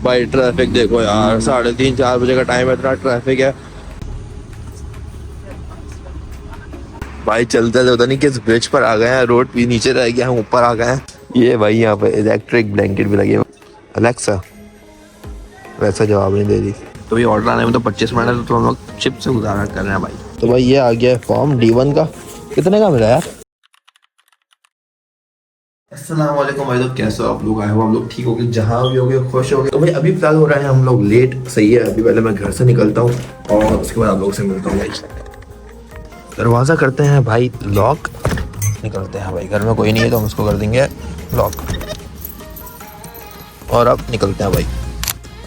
भाई ट्रैफिक देखो यार, 3:30-4 बजे का टाइम है, इतना ट्रैफिक है भाई। चलते पता नहीं किस ब्रिज पर आ गए हैं, रोड भी नीचे रह गया, हम ऊपर आ गए हैं। ये भाई यहाँ पे इलेक्ट्रिक ब्लैंकेट भी लगी है। अलेक्सा वैसा जवाब नहीं दे रही। तो ये ऑर्डर आने में तो 25 मिनट है, तो हम लोग चिप से गुजारा कर रहे हैं भाई। तो भाई ये आ गया है फॉर्म D1 का। कितने का मिला यार? अस्सलाम वालेकुम भाई, तो कैसे हो आप लोग? आए हो आप लोग ठीक हो गए, जहाँ भी होगे खुश हो गए। तो भाई अभी फिलहाल हो रहा है हम लोग लेट, सही है। अभी पहले मैं घर से निकलता हूँ और उसके बाद आप लोगों से मिलता हूँ भाई। दरवाज़ा करते हैं भाई लॉक, निकलते हैं भाई। घर में कोई नहीं है तो हम उसको कर देंगे लॉक और अब निकलते हैं भाई।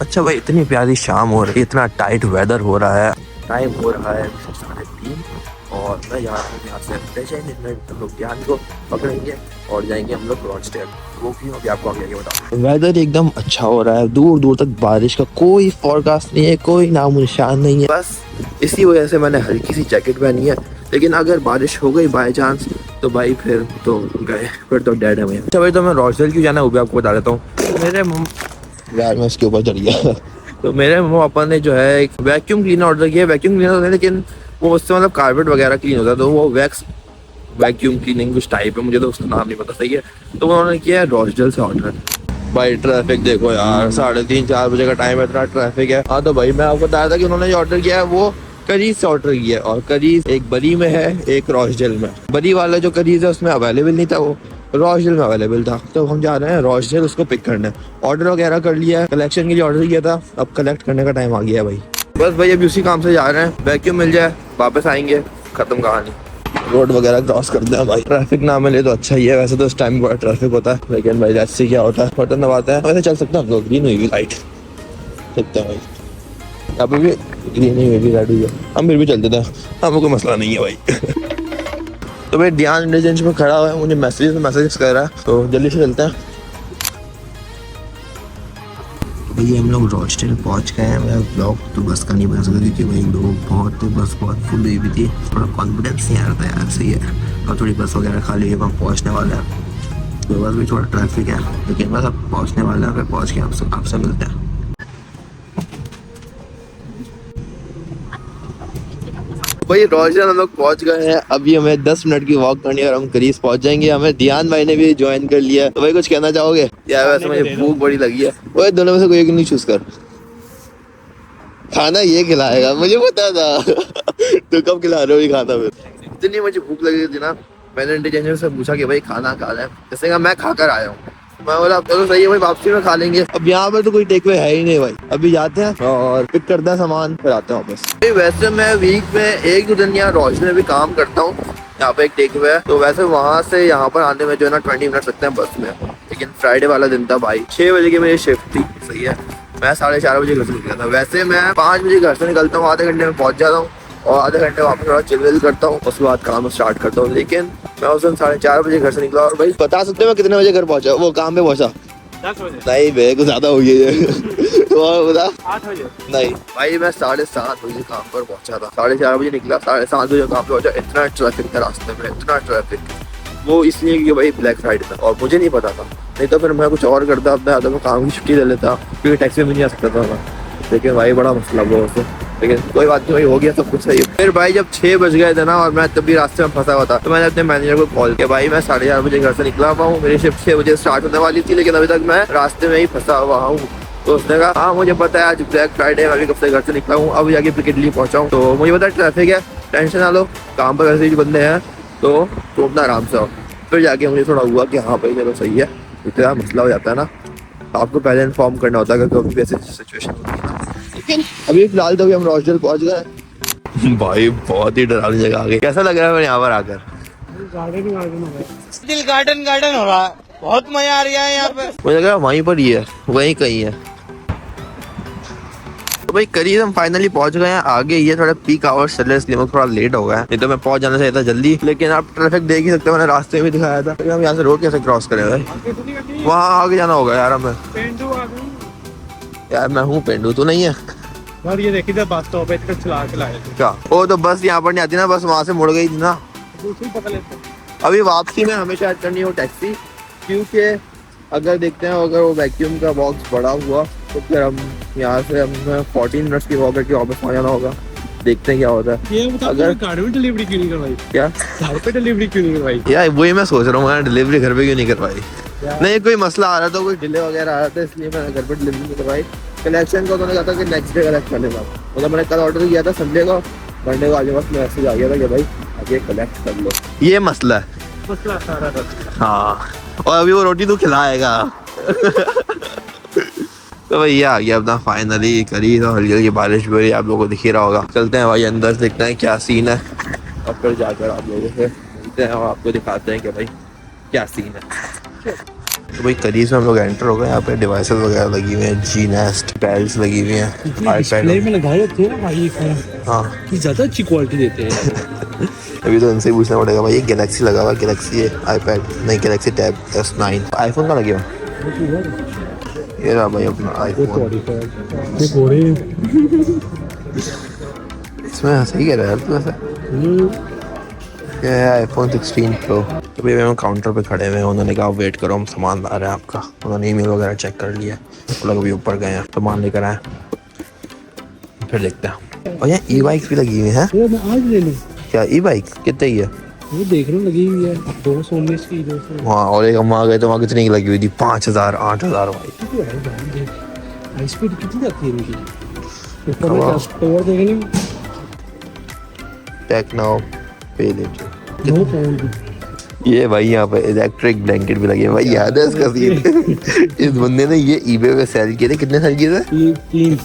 अच्छा भाई, इतनी प्यारी शाम हो रही है, इतना टाइट वेदर हो रहा है। टाइम हो रहा है 3:30 और मैं यहाँ से हम लोग ध्यान को पकड़ेंगे और जाएंगे हम लोग रॉचडेल। वो क्यों अभी आपको आगे बताओ। वेदर एकदम अच्छा हो रहा है, दूर दूर तक बारिश का कोई फोरकास्ट नहीं है, कोई नामो निशान नहीं है। बस इसी वजह से मैंने हल्की सी जैकेट पहनी है, लेकिन अगर बारिश हो गई बाय चांस तो भाई फिर तो गए, फिर तो डेड है भाई। अच्छा भाई, तो मैं रॉचडेल क्यों जाना है वो भी आपको बता देता हूँ। मेरे यार मैं उसके ऊपर चढ़ गया तो मेरे मम्मा पापा ने जो है एक वैक्यूम क्लीनर ऑर्डर किया। वैक्यूम क्लीनर है लेकिन वो उससे मतलब कारपेट वगैरह क्लीन होता है, तो वो वैक्स वैक्यूम क्लीनिंग कुछ टाइप है, मुझे तो उसका नाम नहीं पता, सही है। तो उन्होंने किया है रॉचडेल से ऑर्डर। भाई ट्रैफिक देखो यार, 3:30-4 बजे का टाइम है, इतना ट्रैफिक है। हाँ तो भाई मैं आपको बताया था कि उन्होंने जो ऑर्डर किया है वो करीज से ऑर्डर किया है, और करीज एक बरी में है, एक रॉचडेल में। बरी वाला जो करीज है उसमें अवेलेबल नहीं था, वो रॉचडेल में अवेलेबल था। तो हम जा रहे हैं रॉचडेल उसको पिक करने। ऑर्डर वगैरह कर लिया है, कलेक्शन के लिए ऑर्डर किया था, अब कलेक्ट करने का टाइम आ गया है भाई। बस भाई अभी उसी काम से जा रहे हैं, वैक्यूम मिल जाए वापस आएंगे, खत्म कहानी। रोड वगैरह क्रॉस करते हैं भाई। ट्रैफिक ना मिले तो अच्छा ही है, वैसे तो इस टाइम बड़ा ट्रैफिक होता है, लेकिन भाई ऐसे क्या होता है, बटन दबाते हैं। वैसे चल सकते हैं हम लोग, ग्रीन हुई हुई लाइट चलते हैं भाई। यहाँ पे भी ग्रीन ही हुई हुई रेड हुई है, हम फिर भी चलते थे, हमें कोई मसला नहीं है भाई तो भाई ध्यान इंटेलिजेंस में खड़ा हुआ है, मुझे मैसेज कर रहा है, तो जल्दी से चलते हैं। भाई हम लोग रॉचडेल पहुंच गए हैं। मैं ब्लॉग तो बस का नहीं बना सकता क्योंकि भाई लोग बस बहुत फुल हुई भी थी, थोड़ा कॉन्फिडेंस नहीं आ रहा था यार, सही है। और थोड़ी बस वगैरह खाली है, वहाँ पहुँचने वाला है, तो बस भी थोड़ा ट्रैफिक है, लेकिन बस अब पहुँचने वाला है। फिर पहुँच के आपसे मिलते हैं। भाई रॉचडेल हम लोग पहुंच गए हैं, अभी हमें 10 मिनट की वॉक करनी है और हम करीब पहुंच जाएंगे। हमें ध्यान भाई ने भी ज्वाइन कर लिया है, तो भाई कुछ कहना चाहोगे? यार वैसे मुझे भूख बड़ी लगी है। वो दोनों में से कोई एक नहीं चूज कर, खाना ये खिलाएगा मुझे पता था तो कब खिला रहे हो ये खाना? फिर इतनी मुझे भूख लगी थी ना, मैंने इंटेलिजेंस से पूछा कि भाई खाना खा रहे हैं, जैसे कहा मैं खाकर आया हूँ। मैं बोला अब तो सही है भाई, वापसी में खा लेंगे। अब यहाँ पर तो कोई टेक वे है ही नहीं भाई, अभी जाते हैं और पिक करते हैं सामान, फिर आते हैं वापस। वैसे मैं वीक में 1-2 दिन यहाँ रॉचडेल में भी काम करता हूँ, यहाँ पे एक टेक वे है, तो वैसे वहाँ से यहाँ पर आने में जो है ना 20 मिनट लगते हैं बस में। लेकिन फ्राइडे वाला दिन था भाई, 6 बजे की मेरी शिफ्ट थी, सही है। मैं 4:30 बजे घर से निकला था। वैसे मैं 5 बजे घर से निकलता हूँ, आधे घंटे में पहुंच जाता हूँ और आधे घंटे वापस थोड़ा चिल करता हूँ, उसके बाद काम स्टार्ट करता हूँ। लेकिन मैं उस दिन 4:30 बजे घर से निकला, और भाई बता सकते हो मैं कितने बजे घर पहुंचा? वो काम पे पहुंचा 10 बजे। नहीं बे, कुछ ज्यादा हो गया तो और बता। 8 बजे नहीं भाई मैं 7:30 बजे काम पर पहुंचा था, 4:30 बजे निकला, 7:30 बजे काम पे पहुंचा। इतना ट्रैफिक था रास्ते में, इतना ट्रैफिक, वो इसलिए कि भाई ब्लैक फ्राइडे था और मुझे नहीं पता था, नहीं तो फिर मैं कुछ और करता, अपने हाथों में काम की छुट्टी ले लेता, क्योंकि टैक्सी में नहीं आ सकता था मैं। लेकिन भाई बड़ा मसला हुआ उससे, लेकिन कोई बात नहीं भाई, हो गया सब कुछ सही। फिर भाई जब 6 बज गए थे ना और मैं तभी रास्ते में फंसा हुआ था, तो मैंने अपने मैनेजर को कॉल किया, भाई मैं 4:30 बजे घर से निकला हुआ हूँ, मेरी शिफ्ट 6 बजे स्टार्ट होने वाली थी, लेकिन अभी तक मैं रास्ते में ही फंसा हुआ हूँ। तो उसने कहा हाँ मुझे पता है आज ब्लैक फ्राइडे, अभी कब से घर से निकला हूँ, अब जाके पिकेटली पहुंचा हूँ, तो मुझे पता है ट्रैफिक है, टेंशन ना लो, काम पर वैसे ही बंदे हैं, तो अपना आराम से आओ। फिर जाके मुझे थोड़ा हुआ कि हाँ भाई चलो सही है, इतना मसला हो जाता है ना, आपको पहले इन्फॉर्म करना होता है कभी भी ऐसी सिचुएशन होती है ना। लेकिन अभी फिलहाल तो हम रॉचडेल पहुंच गए भाई, बहुत ही डरावनी जगह आ गई। कैसा लग रहा है मैं यहाँ पर आकर? दिल गार्डन गार्डन हो रहा है, बहुत मजा आ रहा है यहाँ पे। मुझे लग रहा है वहीं पर ही है, वहीं कहीं है। तो भाई करीब हम फाइनली पहुंच गए हैं। आगे ये थोड़ा पीक आवर्स चल रहे, इसलिए मैं थोड़ा लेट हो गया है, नहीं तो मैं पहुंच जाना चाहिए था जल्दी, लेकिन आप ट्रैफिक देख ही सकते हो, मैंने रास्ते में दिखाया था। हम यहाँ से रोड कैसे क्रॉस करें भाई? वहाँ आगे जाना होगा यार हमें। यार मैं हूँ पेंडू, तू नहीं है यार? ये देखी था बस स्टॉप पे चला के लाए थे क्या? वो तो बस यहाँ पर नहीं आती ना, बस वहाँ से मुड़ गई थी ना। दूसरी पकड़ लेते। अभी वापसी में हमेशा ऐड करनी हो टैक्सी, क्योंकि अगर देखते हैं अगर वो वैक्यूम का बॉक्स बड़ा हुआ तो फिर हम यहाँ से हमें 14 मिनट्स की वॉक करके वापस आ जाना होगा। देखते हैं क्या होता है। ये बता अगर- घर में डिलीवरी क्यों नहीं करवाई? क्या घर पे डिलीवरी क्यों नहीं करवाई? यार वही मैं सोच रहा हूँ, मैंने डिलीवरी घर पे क्यों नहीं करवाई। नहीं कोई मसला आ रहा था, कोई डिले वगैरह आ रहा था, इसलिए मैंने घर पे डिलीवरी नहीं करवाई। कलेक्शन का उन्होंने कहा था कि नेक्स्ट डे कलेक्ट करने का, मतलब मैंने कल ऑर्डर किया था संडे को, मंडे को आगे बस मैसेज आ गया था कि भाई आगे कलेक्ट कर लो। ये मसला है। मसला सारा था। हाँ, और अभी वो रोटी तो खिलाएगा। तो भैया आ गया अपना फाइनली, करी तो हल्की हल्की बारिश भी हो रही है, आप लोगों को दिख ही रहा होगा। चलते हैं भाई अंदर, देखते हैं क्या सीन है, और फिर जाकर आप लोगों से मिलते हैं और आपको दिखाते हैं कि भाई क्या सीन है। तो भाई करीब से हम लोग एंटर हो गए। यहाँ पे डिवाइसेस वगैरह लगी हुई हैं, जी नेस्ट बेल्स लगी हुई हैं, डिस्प्ले में लगाए होते हैं ना भाई, हाँ ये ज्यादा अच्छी क्वालिटी देते हैं। अभी तो इनसे ही पूछना पड़ेगा भाई। ये गैलेक्सी लगा हुआ, गैलेक्सी है, आईपैड नहीं, गैलेक्सी टैब S9। आईफोन का लगे हुआ, ये रहा भाई अपना आईफोन। इसमें सही कह रहा है यार तू ऐसा। ये है आईफोन 16 प्रो। तो भैया हम काउंटर पे खड़े हुए हैं, उन्होंने कहा वेट करो हम सामान ला रहे हैं आपका। उन्होंने ईमेल वगैरह चेक कर लिया, वो लोग अभी ऊपर गए हैं सामान लेकर आए, फिर देखते हैं। और यहाँ ई बाइक भी लगी हुई है। वो मैं आज ले लूँ? क्या ई बाइक कितने की है? वो देख रहा हूँ लगी हुई है 219 की 200। वहाँ और एक हम वहाँ गए तो वहाँ कितनी की लगी हुई थी? 5000 8000 भाई। हाई स्पीड कितनी जाती है इनकी? ऊपर कमाल। में स्टोर देखने में टेक नाउ पे लेटर। 2 पाउंड। ये भाई यहाँ पे इलेक्ट्रिक ब्लैंकेट भी लगे हैं भाई, याद है इसका सीन? इस बंदे ने ये ईबे पे सेल किए थे, कितने सेल किए थे?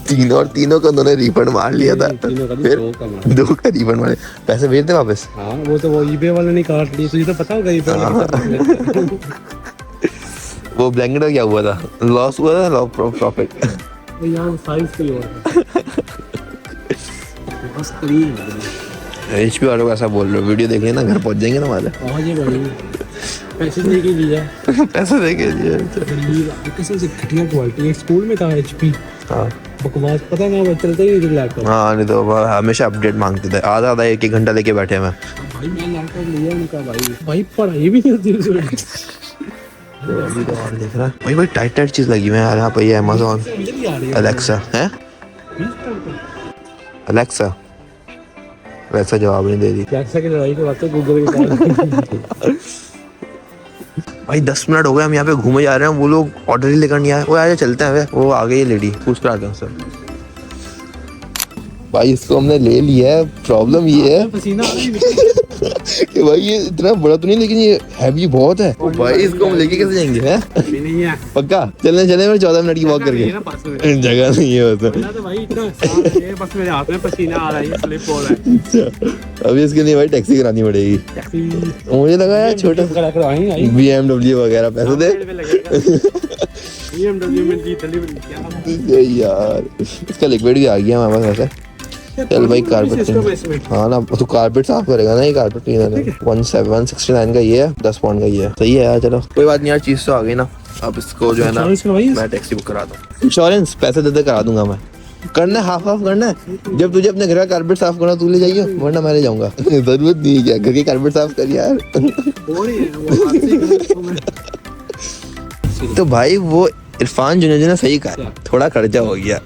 3 और तीनों का उन्होंने रिफंड मार लिया था। तीनों का भी फिर 2 का मार। 2 का रिफंड मारे, पैसे भेज दे वापस। हाँ वो तो वो ईबे वाले ने काट लिए, तुझे तो पता होगा ईबे वाले। वो ब्लैंकेट का क्या हुआ था? लॉस हुआ था, लॉस प्रॉफिट? तो यहाँ साइज कोई और है। बस करीब HP वालों को ऐसा बोल रहे हो, वीडियो देख लेना, घर पहुंच जाएंगे ना हमारे। हाँ ये बड़ी पैसे दे के लिया। पैसे दे के लिए। किसी से घटिया क्वालिटी। एक स्कूल में था HP, हाँ बकवास, पता ना वो चलता ही नहीं लैपटॉप। हाँ, नहीं तो वो हमेशा अपडेट मांगते थे, आधा आधा एक घंटा लेके बैठे मैं। भाई मैं लैपटॉप लिया उनका, भाई पढ़ाई भी नहीं होती उसमें। अभी तो और देख रहा है भाई, भाई टाइट टाइट चीज लगी हुई है यार यहाँ पे। ये अमेज़न अलेक्सा है, अलेक्सा वैसा जवाब नहीं दे रही। अलेक्सा की लड़ाई के बाद तो गूगल के भाई 10 मिनट हो गए हम यहाँ पे घूमे जा रहे हैं, वो लोग ऑर्डर ही लेकर नहीं आए। वो यार चलते हैं वे, वो आ गई है लेडी, पूछ कर आते हैं उससे। भाई इसको हमने ले लिया है, प्रॉब्लम ये है पसीना आ रही है। कि भाई ये इतना बड़ा तो नहीं, लेकिन ये हैवी बहुत है। भाई इसको हम लेके कैसे जाएंगे? हैं अभी नहीं है पक्का चलने चले में 14 मिनट की वॉक ये ना करके। पास में जगह नहीं है वो ना, तो भाई इतना आसान है, बस मेरे हाथ में पसीना आ रहा है, स्लिप हो रहा है। तो अभी इसके लिए भाई टैक्सी करानी पड़ेगी। मुझे लगा यार छोटा BMW वगैरह पैसे दे। BMW में दी डिलीवरी क्या यार इसका लिक्विड भी आ गया हमारे पास वैसे। चल भाई कारपेट, हाँ ना तो कारपेट साफ करेगा ना ये कारपेट क्लीनर। 169 का ये है, 10 पाउंड का ये है। सही है यार, चलो कोई बात नहीं यार, चीज तो आ गई ना। अब इसको जो है ना मैं टैक्सी बुक करा दूँ, इंश्योरेंस पैसे दे करा दूंगा मैं। करना है हाफ हाफ करना है। जब तुझे अपने घर का कारपेट साफ करना तू ले जाइए, वरना मैं ले जाऊंगा। जरूरत नहीं है क्या, घर के कारपेट साफ कर यार। तो भाई वो इरफान जुनेजा ने सही कहा, थोड़ा खर्चा हो गया।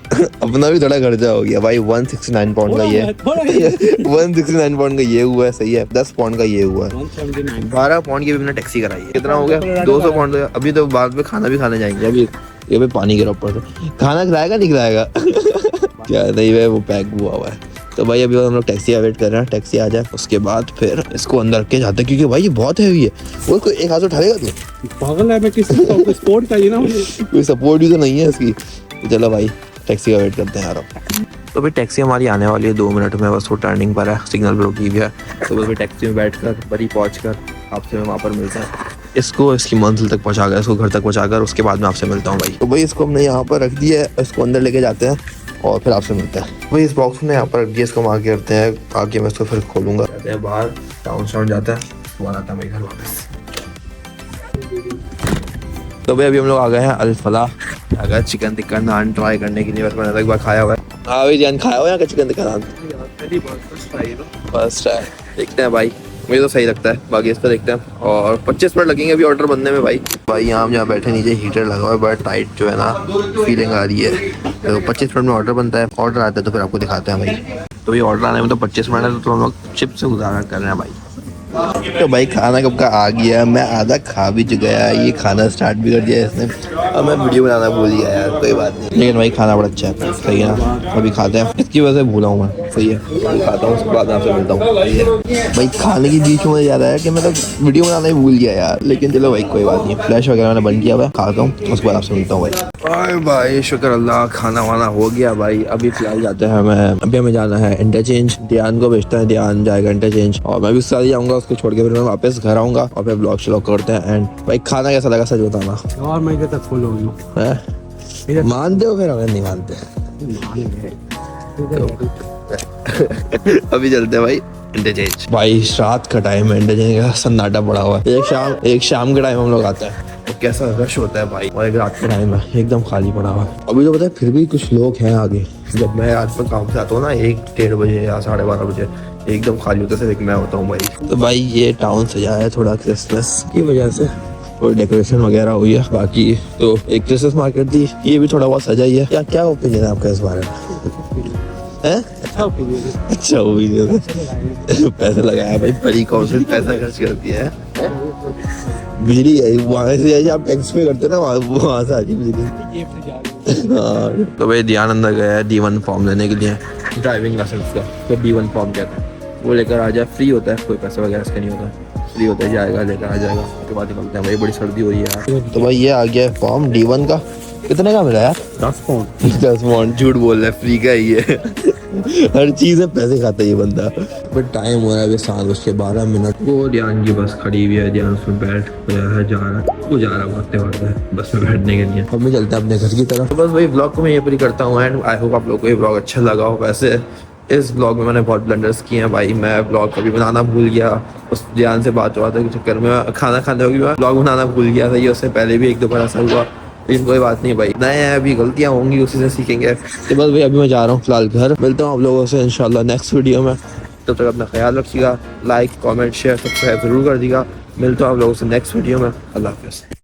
अपना भी थोड़ा खर्चा हो गया भाई। 169 पाउंड का ये 169 पाउंड का ये हुआ है, सही है। 10 पाउंड का ये हुआ है, 12 पाउंड की भी मैंने टैक्सी कराई है। कितना हो गया? 200 पाउंड। अभी तो बाद में खाना भी खाने जाएंगे। अभी ये भी पानी गिरा ऊपर से, खाना खिलाएगा नहीं खिलाएगा? क्या नहीं है, वो पैक हुआ है। तो भाई अभी हम लोग टैक्सी का वेट कर रहे हैं, टैक्सी आ जाए उसके बाद फिर इसको अंदर के जाते हैं, क्योंकि भाई ये बहुत हैवी है। वो कोई एक हाथ से उठाएगा तू? पागल है, मैं किसी को सपोर्ट चाहिए ना मुझे, कोई सपोर्ट भी तो नहीं है इसकी। तो चलो भाई टैक्सी का वेट करते हैं यार। तो भाई टैक्सी हमारी आने वाली है 2 मिनट में, बस वो टर्निंग पर है, सिग्नल पर रुकी हुई है। तो बस टैक्सी में बैठ कर बड़ी पहुँच कर आपसे मैं वहाँ पर मिलता है। इसको इसकी मंजिल तक पहुँचा कर, इसको घर तक पहुँचा कर उसके बाद मैं आपसे मिलता हूँ भाई। तो भाई इसको हमने यहाँ पर रख दिया है, इसको अंदर लेके जाते हैं और फिर आपसे मिलते हैं। भाई इस बॉक्स में यहाँ पर रख दिया, इसको हम आगे करते हैं, आगे मैं इसको फिर खोलूँगा। जाते हैं बाहर, टाउन जाता है, सुबह आता है मेरे घर वापस। तो भाई अभी हम लोग आ गए हैं अल फलाह, अगर चिकन टिक्का नान ट्राई करने के लिए। बस मैंने एक बार खाया हुआ है। हाँ भाई जान खाया हुआ है यहाँ का चिकन टिक्का नान, फर्स्ट ट्राई। देखते हैं भाई मुझे तो सही लगता है, बाकी इसका देखते हैं। और 25 मिनट लगेंगे अभी ऑर्डर बनने में भाई। यहाँ हम जहाँ बैठे नीचे हीटर लगा हुआ है, बड़ा टाइट जो है ना फीलिंग आ रही है। तो 25 मिनट में ऑर्डर बनता है, ऑर्डर आता है तो फिर आपको दिखाते हैं भाई। तो ये ऑर्डर आने में तो 25 मिनट है, तो हम लोग चिप से गुजारा कर रहे हैं भाई। तो भाई खाना कब का आ गया, मैं आधा खा भी गया, ये खाना स्टार्ट भी कर दिया इसने। अब मैं वीडियो बनाना भूल गया यार, कोई बात नहीं, लेकिन भाई खाना बड़ा अच्छा है, सही है ना। अभी खाते हैं, इसकी वजह से भूला हूँ मैं, सही है। अभी खाता हूँ, उसके बाद आपसे मिलता हूँ, सही है भाई। खाने के बीच में याद आया कि मैं तो वीडियो बनाना ही भूल गया यार, लेकिन चलो भाई कोई बात नहीं। फ्लैश वगैरह मैंने बंद किया हुआ है, खाता हूँ उसके बाद आपसे मिलता हूँ भाई। अरे भाई शुक्र अल्लाह, खाना वाना हो गया भाई। अभी फिलहाल जाते हैं अभी हमें जाना है इंटरचेंज, ध्यान को भेजते हैं, ध्यान जाएगा इंटरचेंज और मैं भी उसके साथ जाऊँगा, उसको छोड़ के फिर मैं वापस घर आऊँगा और फिर ब्लॉग श्लॉग करते हैं। एंड भाई खाना कैसा लगा सच बताना। और मैं कहता फुल हो गई। मानते हो फिर हमें नहीं मानते। अभी चलते हैं भाई इंटरचेंज। भाई रात का टाइम है, इंटरचेंज का सन्नाटा पड़ा हुआ है। एक शाम के टाइम हम लोग आते हैं, तो कैसा रश होता है भाई। और एक रात का टाइम है, एकदम खाली पड़ा हुआ है। अभी तो पता है फिर भी कुछ लोग हैं आगे। जब मैं रात में काम से आता हूँ ना 1-1:30 बजे या 12:30 बजे, एकदम खाली होता है, सिर्फ एक मैं होता हूँ भाई। तो भाई ये टाउन सजा है थोड़ा क्रिसमस की वजह से, और डेकोरेशन वगैरह हुई है। बाकी तो एक क्रिसमस मार्केट थी, ये भी थोड़ा बहुत सजा ही है। क्या ओपिनियन है आपका इस बारे में? अच्छा ओपिनियन, पैसे लगाया भाई, बड़ी कौशल पैसा खर्च कर दिया है। बिजली है वहाँ से, आप टैक्स पे करते ना, वहाँ से आ रही बिजली। हाँ तो भाई ध्यान अंदर गया है D1 फॉर्म लेने के लिए, ड्राइविंग लाइसेंस का। तो D1 फॉर्म कहता है, वो लेकर आ जाए, फ्री होता है, कोई पैसा वगैरह इसका नहीं होता, फ्री होता है, जाएगा लेकर आ जाएगा। उसके बाद निकलते हैं भाई, बड़ी सर्दी हो रही है यार। तो भाई ये आ गया है फॉर्म D1 का। कितने का मिला यार? 10 पाउंड। 10 पाउंड, झूठ बोल रहा है, फ्री का ही है। हर चीज़ है, पैसे खाता है ये बंदा। बट टाइम हो रहा है अभी 7:12। वो ध्यान की बस खड़ी हुई है, ध्यान उसमें बैठ गया है, जा रहा है, वो जा रहा है भागते भागते बस में बैठने के लिए। अब मैं चलता है अपने घर की तरफ। तो बस वही ब्लॉग को मैं ये पूरी करता हूँ। एंड आई होप आप लोगों को ये ब्लॉग अच्छा लगा हो। वैसे इस ब्लॉग में मैंने बहुत ब्लंडर्स किए हैं भाई। मैं ब्लॉग कभी बनाना भूल गया, उस ध्यान से बात हुआ था कि चक्कर में खाना खाने होगी, मैं ब्लॉग बनाना भूल गया था। ये उससे पहले भी 1-2 बार ऐसा हुआ, लेकिन कोई बात नहीं भाई, नए हैं अभी, गलतियां होंगी, उसी से सीखेंगे। तो बस भाई अभी मैं जा रहा हूँ फिलहाल घर, मिलता हूँ आप लोगों से इंशाल्लाह नेक्स्ट वीडियो में। तब तक अपना ख्याल रखिएगा, लाइक कमेंट शेयर सब्सक्राइब जरूर कर दीजिएगा। मिलता हूँ आप लोगों से नेक्स्ट वीडियो में। अल्लाह हाफ़िज़।